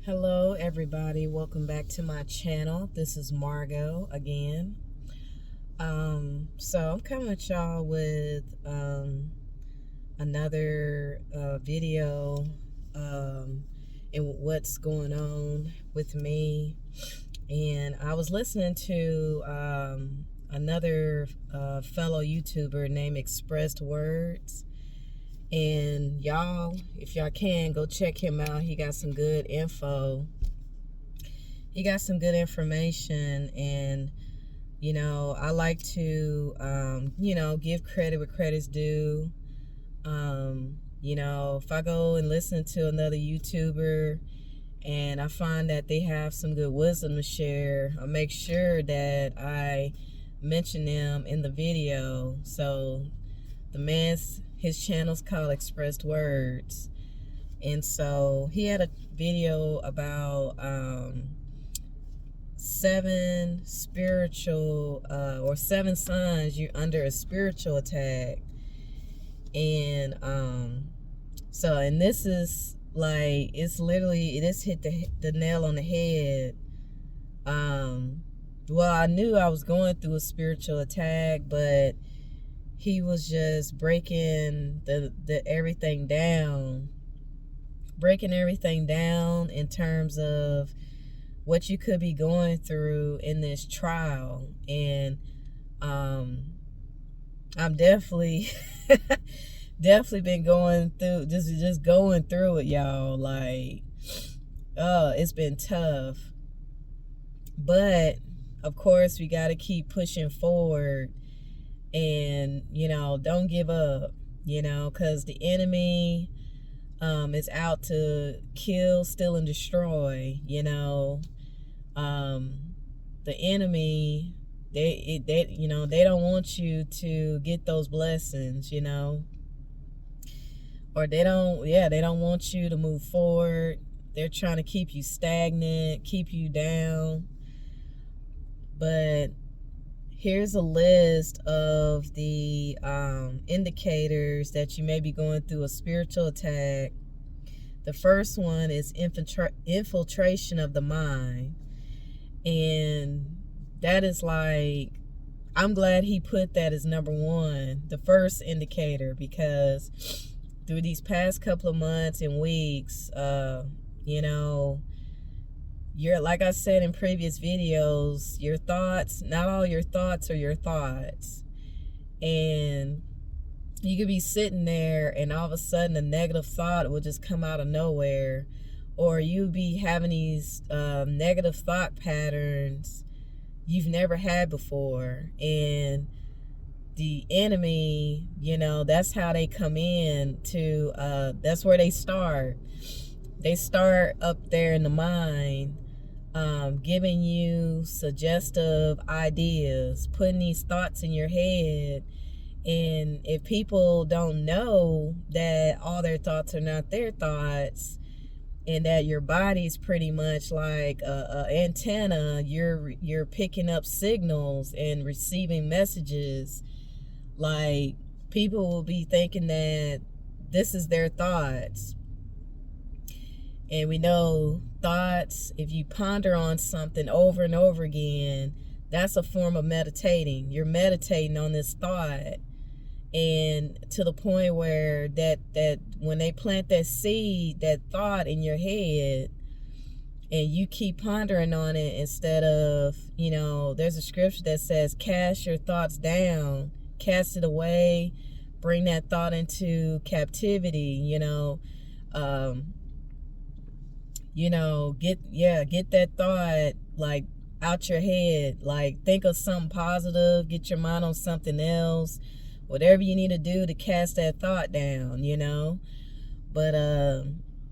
Hello everybody, welcome back to my channel. This is Margot again. So I'm coming at y'all with another video and what's going on with me. And I was listening to another fellow YouTuber named Expressed Words. And y'all, if y'all can, go check him out. He got some good info. He got some good information. And, you know, I like to, you know, give credit where credit's due. You know, if I go and listen to another YouTuber and I find that they have some good wisdom to share, I'll make sure that I mention them in the video. So his channel's called Expressed Words, and so he had a video about 7 spiritual or 7 signs you're under a spiritual attack. And and this is like, it's literally, this hit the nail on the head. Well, I knew I was going through a spiritual attack, but he was just breaking everything down in terms of what you could be going through in this trial. And I'm definitely been going through, just going through it, y'all. Like, it's been tough, but of course we got to keep pushing forward. And, you know, don't give up, you know, because the enemy is out to kill, steal, and destroy, you know. The enemy, they you know, they don't want you to get those blessings, you know. Or they don't want you to move forward. They're trying to keep you stagnant, keep you down. But here's a list of the indicators that you may be going through a spiritual attack. The first one is infiltration of the mind. And that is like, I'm glad he put that as number 1, the first indicator, because through these past couple of months and weeks, you know, like I said in previous videos, your thoughts, not all your thoughts are your thoughts. And you could be sitting there and all of a sudden a negative thought will just come out of nowhere. Or you'll be having these negative thought patterns you've never had before. And the enemy, you know, that's how they come in to, that's where they start. They start up there in the mind, giving you suggestive ideas, putting these thoughts in your head. And if people don't know that all their thoughts are not their thoughts, and that your body's pretty much like a antenna, you're picking up signals and receiving messages, like, people will be thinking that this is their thoughts. And we know thoughts, if you ponder on something over and over again, that's a form of meditating. You're meditating on this thought. And to the point where that when they plant that seed, that thought in your head, and you keep pondering on it instead of, you know, there's a scripture that says, cast your thoughts down, cast it away, bring that thought into captivity, you know. You know, get that thought, like, out your head. Like, think of something positive, get your mind on something else, whatever you need to do to cast that thought down, you know. But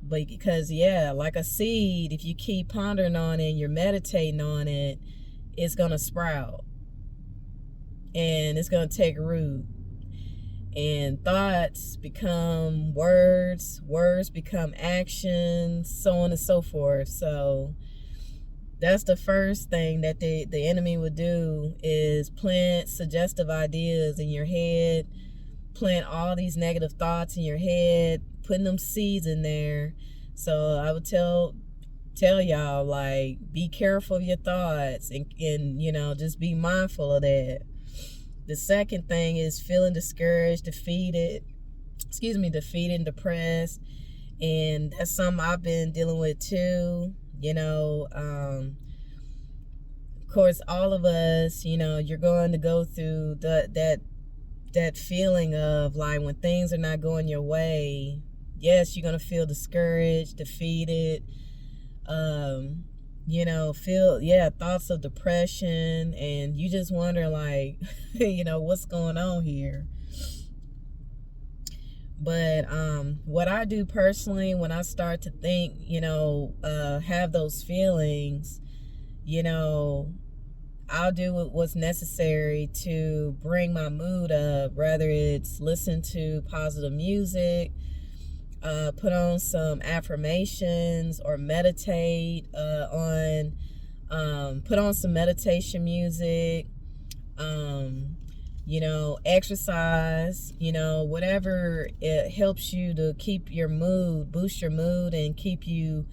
because, yeah, like a seed, if you keep pondering on it and you're meditating on it, it's gonna sprout and it's gonna take root. And thoughts become words, words become actions, so on and so forth. So that's the first thing that the enemy would do, is plant suggestive ideas in your head, plant all these negative thoughts in your head, putting them seeds in there. So I would tell tell y'all, like, be careful of your thoughts, and you know, just be mindful of that. The second thing is feeling discouraged, defeated and depressed. And that's something I've been dealing with too. You know, of course, all of us, you know, you're going to go through that feeling of, like, when things are not going your way, yes, you're going to feel discouraged, defeated, you know, thoughts of depression, and you just wonder, like, you know, what's going on here. But what I do personally when I start to think, you know, have those feelings, you know, I'll do what's necessary to bring my mood up, whether it's listen to positive music, put on some affirmations, or meditate put on some meditation music, you know, exercise, you know, whatever it helps you to keep your mood, boost your mood, and keep you,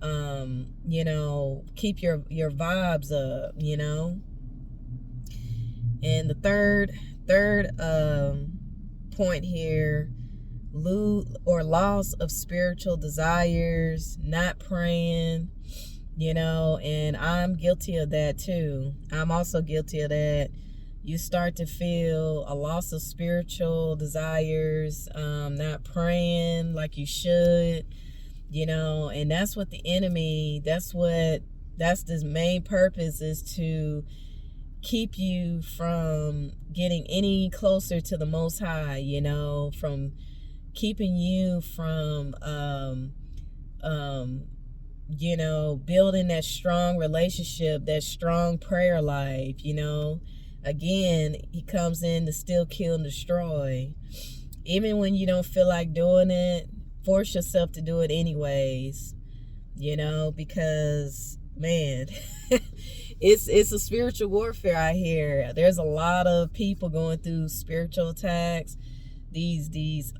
you know, keep your vibes up, you know. And the third point here, loss of spiritual desires, not praying, you know, and I'm guilty of that too. I'm also guilty of that. You start to feel a loss of spiritual desires, not praying like you should, you know, and that's what the enemy, that's this main purpose, is to keep you from getting any closer to the Most High, you know, from keeping you from, you know, building that strong relationship, that strong prayer life, you know. Again, he comes in to steal, kill, and destroy. Even when you don't feel like doing it, force yourself to do it anyways, you know, because, man, it's a spiritual warfare out here. There's a lot of people going through spiritual attacks. These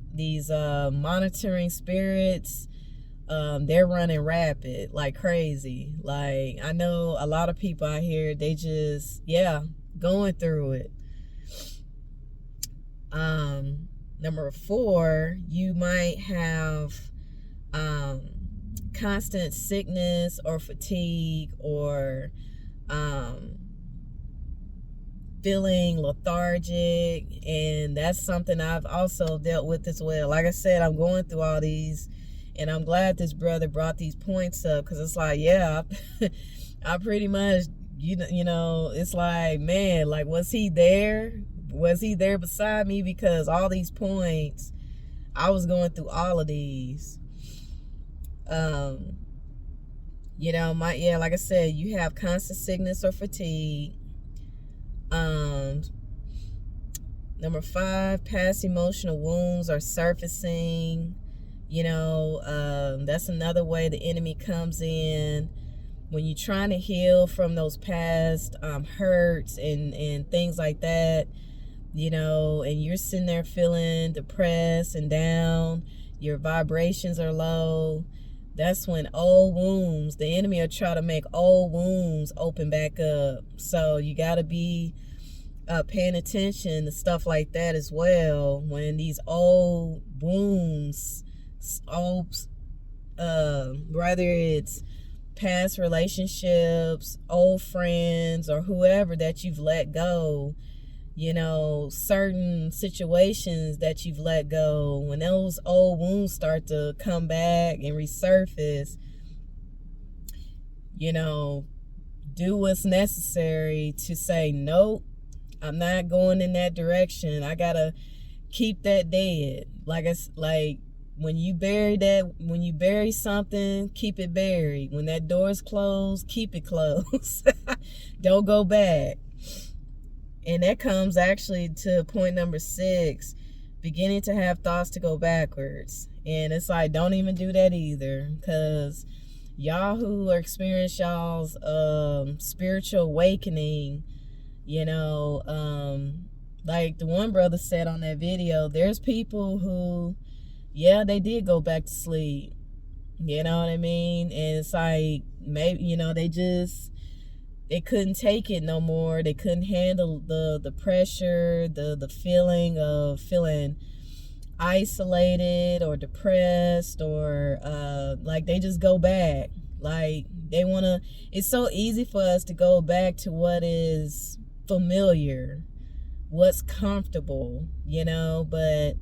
monitoring spirits, they're running rapid like crazy. Like, I know a lot of people out here, they just, going through it. Number 4, you might have constant sickness or fatigue, or feeling lethargic, and that's something I've also dealt with as well. Like I said, I'm going through all these, and I'm glad this brother brought these points up, because it's like, I pretty much, you know, it's like, man, like, was he there beside me? Because all these points, I was going through all of these. You know, like I said, you have constant sickness or fatigue. Number 5, past emotional wounds are surfacing. You know, that's another way the enemy comes in. When you're trying to heal from those past hurts and things like that, you know, and you're sitting there feeling depressed and down, your vibrations are low, that's when old wounds, the enemy will try to make old wounds open back up. So you got to be paying attention to stuff like that as well. When these old wounds, whether it's past relationships, old friends, or whoever that you've let go, you know, certain situations that you've let go, when those old wounds start to come back and resurface, you know, do what's necessary to say, nope, I'm not going in that direction. I gotta keep that dead. Like, it's like, when you bury something, keep it buried. When that door's closed, keep it closed. Don't go back. And that comes actually to point number 6, beginning to have thoughts to go backwards. And it's like, don't even do that either, because y'all who are experiencing y'all's spiritual awakening, you know, like the one brother said on that video, there's people who, they did go back to sleep. You know what I mean? And it's like, maybe, you know, they couldn't take it no more. They couldn't handle the pressure, the feeling of feeling isolated or depressed, or like they just go back. Like they want to, it's so easy for us to go back to what is familiar, what's comfortable, you know, but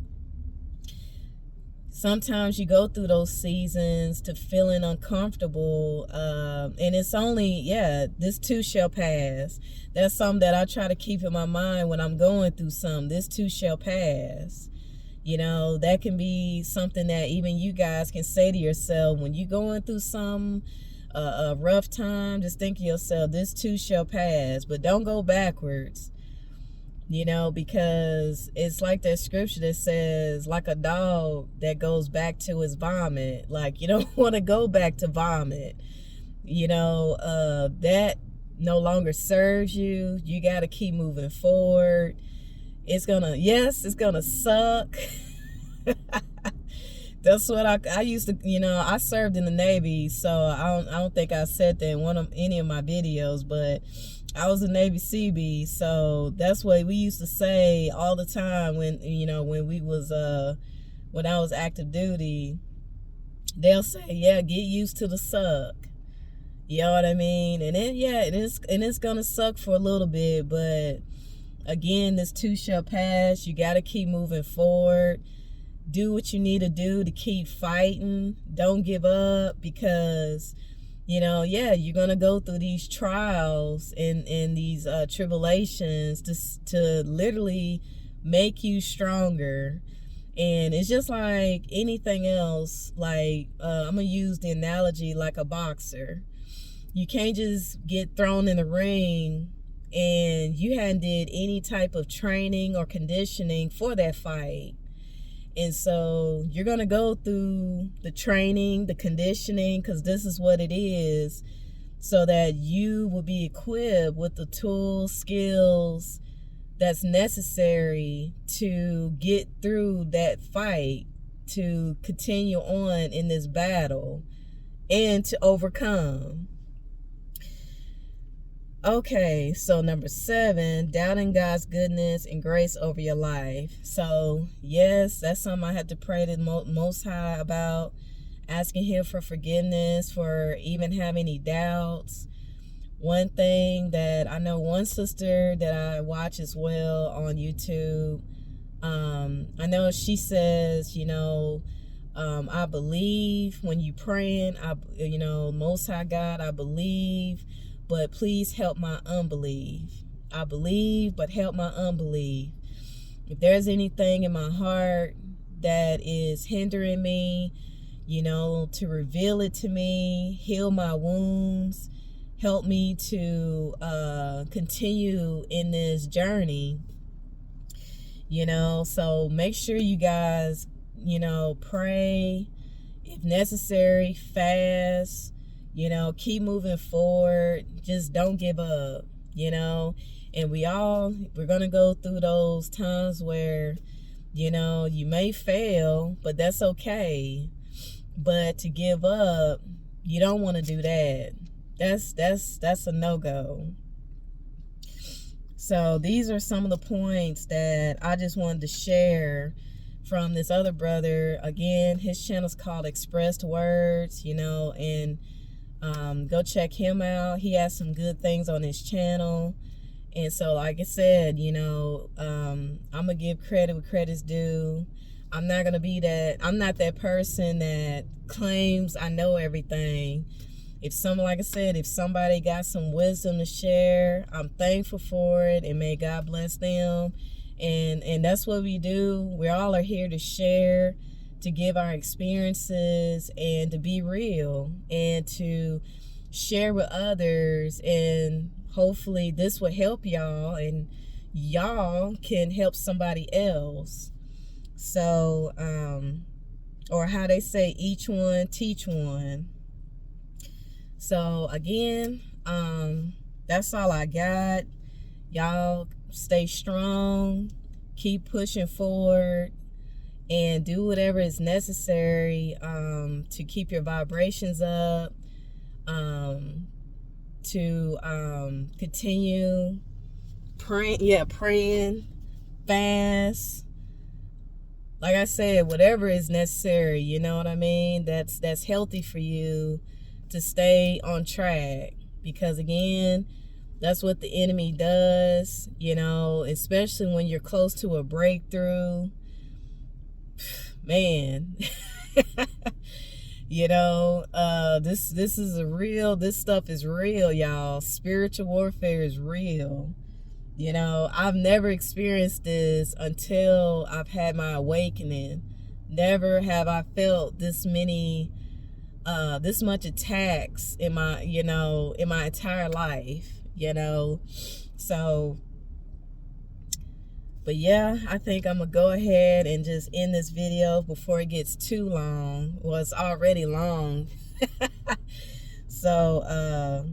sometimes you go through those seasons to feeling uncomfortable, and it's only, yeah, this too shall pass. That's something that I try to keep in my mind when I'm going through something. This too shall pass. You know, that can be something that even you guys can say to yourself when you're going through some a rough time. Just think to yourself, this too shall pass. But don't go backwards, you know, because it's like that scripture that says, like a dog that goes back to his vomit. Like, you don't want to go back to vomit. You know, that no longer serves you. You got to keep moving forward. It's gonna suck. That's what I used to, you know, I served in the Navy, so I don't think I said that in any of my videos, but I was a Navy CB, so that's what we used to say all the time when, you know, when I was active duty. They'll say, yeah, get used to the suck. You know what I mean? And then, yeah, it's gonna suck for a little bit, but again, this too shall pass. You got to keep moving forward. Do what you need to do to keep fighting. Don't give up, because, you know, yeah, you're going to go through these trials and these tribulations to literally make you stronger. And it's just like anything else. Like, I'm going to use the analogy like a boxer. You can't just get thrown in the ring and you hadn't did any type of training or conditioning for that fight. And so you're going to go through the training, the conditioning, because this is what it is, so that you will be equipped with the tools, skills that's necessary to get through that fight, to continue on in this battle, and to overcome. Okay, so number 7, doubting God's goodness and grace over your life. So, yes, that's something I had to pray to the Most High about, asking Him for forgiveness for even having any doubts. One thing that I know, one sister that I watch as well on YouTube, I know she says, you know, I believe when you praying, you know, Most High God, I believe, but please help my unbelief. I believe, but help my unbelief. If there's anything in my heart that is hindering me, you know, to reveal it to me, heal my wounds, help me to continue in this journey, you know. So make sure you guys, you know, pray, if necessary, fast, you know, keep moving forward. Just don't give up, you know. And we're going to go through those times where, you know, you may fail, but that's okay. But to give up, you don't want to do that. That's a no-go. So these are some of the points that I just wanted to share from this other brother. Again, his channel's called Expressed Words, you know, and go check him out. He has some good things on his channel. And so, like I said, you know, I'm gonna give credit where credit's due. I'm not that person that claims I know everything. Like I said, if somebody got some wisdom to share, I'm thankful for it, and may God bless them. And that's what we do. We all are here to share, to give our experiences, and to be real, and to share with others. And hopefully this will help y'all, and y'all can help somebody else. So, or how they say, each one teach one. So again, that's all I got. Y'all stay strong, keep pushing forward, and do whatever is necessary to keep your vibrations up, to continue praying, fast. Like I said, whatever is necessary, you know what I mean? That's healthy for you to stay on track, because again, that's what the enemy does, you know, especially when you're close to a breakthrough. Man, you know, this stuff is real, y'all. Spiritual warfare is real. You know, I've never experienced this until I've had my awakening. Never have I felt this much attacks in my entire life, you know. So, but yeah, I think I'm gonna go ahead and just end this video before it gets too long. Well, it's already long. So,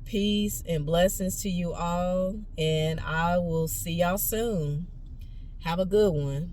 peace and blessings to you all, and I will see y'all soon. Have a good one.